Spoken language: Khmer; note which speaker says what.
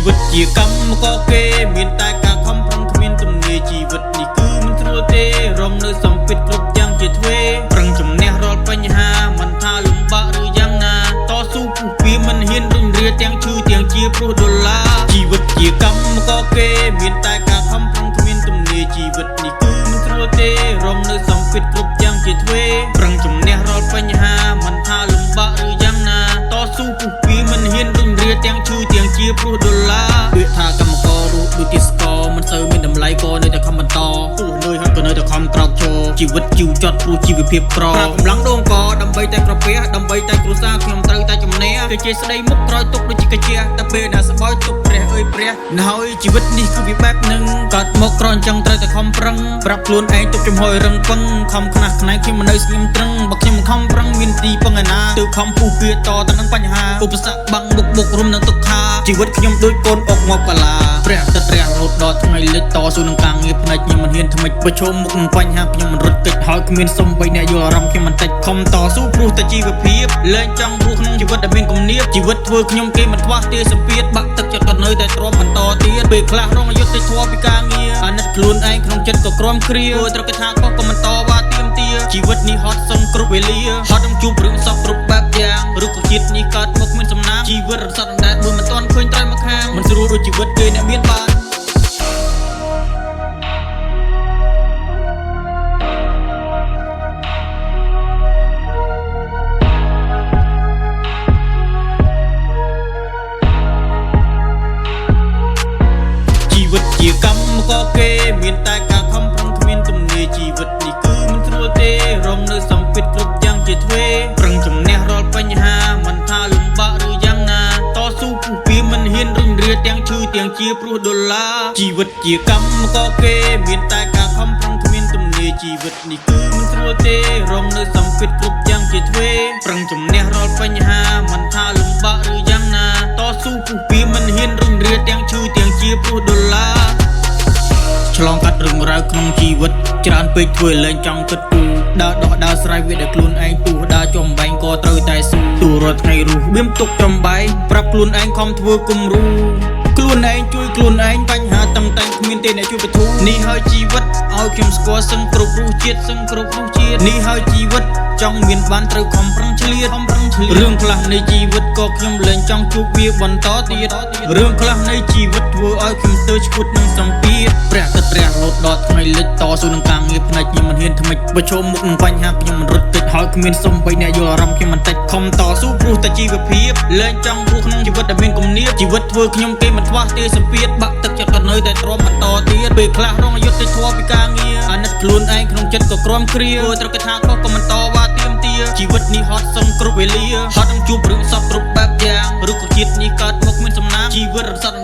Speaker 1: วิตជាកម្មក៏គេមានតែការខំប្រឹងគ្មានទំនេរជីវិតនេះគឺមិនស្រួលទេរងនៅសម្ពាធគ្រប់យ៉ាងជាទ្វេប្រឹងជំនះរាល់បញ្ហាមិនថាលំបាកឬយ៉ាងណាតស៊ូពុះវាមិនហ៊ានរុញរាទាំងឈឺទាំងជាព្រោះដុល្លារជីវិតជាកម្មក៏គេមានតែការខំប្រឹងគ្មានទំនេរជីវិតនេះគឺមិនស្រួលទេរងនៅសម្ពាធគ្រប់យ៉ាងជាទ្វេប្រឹងជំនះរាល់បញ្ហាមិនថាលំបាកឬយ៉ាងណាតស៊ូពុះវាមិនហ៊ានរុញរាទាំងឈឺទាំងជាព្រោះដុល្លារពាក្យថាកម្មកររស់ដូចជាស្ករមិនសូវមានតម្លៃក៏នៅតែខំបន្តទោះនឿយហើយក៏នៅតែខំក្រោកឈរជីវិតជីវចត់ព្រោះជីវភាពក្រកម្លាំងដងកដើម្បីតែក្រពះដើម្បីតែគ្រួសារខ្ញុំត្រូវតែជំនះគេជាស្ដីមុខក្រោយទុកដូចជាកាជាតែពេលណាស្បើយទុកព្រះអើយព្រះណហើយជីវិតនេះគឺវាបែបនឹងកើតមកក្រអញ្ចឹងត្រូវតែខំប្រឹងប្រាប់ខ្លួនឯងទុកចំហយរឹងពឹងខំខ្នះខ្នែងខ្ញុំមិននៅស្ងៀមត្រឹងបើខ្ញុំខំប្រឹងមានទីពឹងឯណាទើបខំពុះវាតទៅនឹងបញ្ហាឧបសគ្គបាំងបុករុំនឹងទុក្ខាជីវិតខ្ញុំដូចកូនអុកមកកាឡាព្រះទឹកព្រះរហូតដល់ថ្ងៃលិចតស៊ូនឹងការងារផ្នែកខ្ញុំមិនហ៊ានថ្មិចប្រឈមមុខនឹងបញ្ហាខ្ញុំមិនរត់គេចហើយគ្មានសំបីអ្នកយល់អារម្មណ៍ខ្ញុំមិនតិចខំតស៊ូព្រោះតែជីវភាពលែងចង់រស់ក្នុងជីវិតដែលមានគំនាបជីវិតធ្វើខ្ញុំគេមិនខ្វះទេសម្ពាធបាក់ទឹកចិត្តក៏នៅតែទ្រាំបន្តទៀតពេលខ្លះរងយុទ្ធធម៌ពីការងារអាណិតខ្លួនឯងក្នុងចិត្តក៏ក្រំគ្រាធ្វើត្រូវគេថាខុសក៏បន្តវ៉ាទៀមទាជីវិតនេះហត់សុំគ្រប់វេលាហត់នឹងជួបរឿងសោកគ្រប់បែបយ៉ាងឬក៏ជាតិនេះកើតមកមានសំណាងជីវិតរំសាត់អណ្ដែតមួយមិនទាន់ឃើញត្រូវមកខាងមិនស្រួលដូចជីវិតគេអ្នកមានបានជីវិតជាកម្មក៏គេមានតែការខំប្រឹងគ្មានទំនេរជីវិតនេះគឺមិនស្រួលទេរងនៅសម្ពាធគ្រប់យ៉ាងជាទ្វេប្រឹងជំនះរាល់បញ្ហាមិនថាលំបាកឬយ៉ាងណាតស៊ូពុះវាមិនហ៊ានរុញរាទាំងឈឺទាំងជាព្រោះដុល្លារជីវិតជាកម្មក៏គេមានតែការខំប្រឹងគ្មានទំនេរជីវិតនេះគឺមិនស្រួលទេរងនៅសម្ពាធគ្រប់យ៉ាងជាទ្វេប្រឹងជំនះរាល់បញ្ហាមិនថាលំបាកឬយ៉ាងណាតស៊ូពុះវាមិនហ៊ានរុញរាទាំងឈឺទាំងជាព្រោះដុល្លារឆ្លងកាត់រឿងរ៉ាវក្នុងជីវិតច្រើនពេកធ្វើលែងចង់គិតគូរដើរដោះដើរស្រ័យវាដែលខ្លួនឯងទោះដើរចំបែងក៏ត្រូវតែស៊ូទូរាល់ថ្ងៃរស់បៀមទុកចំបែងប្រាប់ខ្លួនឯងខំធ្វើគំរូខ្លួនឯងជួយខ្លួនឯងបញ្ហាតំតែងគ្មានទេអ្នកជួយបទូនេះហើយជីវិតឲ្យខ្ញុំស្គាល់សឹងគ្រប់រសជាតិសឹងគ្រប់រសជាតិនេះហើយជីវិតចង់មានបានត្រូវខំប្រឹងឆ្លៀតរឿងខ្លះនៃជីវិតក៏ខ្ញុំលែងចង់ជួបវាបន្តទៀតរឿងខ្លះនៃជីវិតធ្វើឲ្យខ្ញុំទៅឈួតនឹងសម្ពាធព្រះទឹកព្រះរហូតដល់ថ្ងៃលិចតស៊ូនឹងការងារផ្នែកខ្ញុំមិនហ៊ានថ្មិចប្រឈមមុខនឹងបញ្ហាខ្ញុំមិនរត់គេចហើយគ្មានសំបីអ្នកយល់អារម្មណ៍ខ្ញុំមិនតិចខំតស៊ូព្រោះតែជីវភាពលែងចង់រស់ក្នុងជីវិតដែលមានគំនាបជីវិតធ្វើខ្ញុំគេមិនខ្វះទេសម្ពាធបាក់ទឹកចិត្តក៏នៅតែទ្រាំបន្តទៀតពេលខ្លះរងយុទ្ធធម៌ពីការងារអាណិតខ្លួនឯងក្នុងចិត្តក៏ក្រំគ្រាធ្វើត្រូវគេថាខុសក៏បន្តវ៉ាទៀមទាជីវិតនេះហត់សុំគ្រប់វេលាហត់នឹងជួបរឿងសពគ្រប់បែបយ៉ាងឬក៏ជាតិនេះកើតមកមានសំណាងជីវិតរំសាត់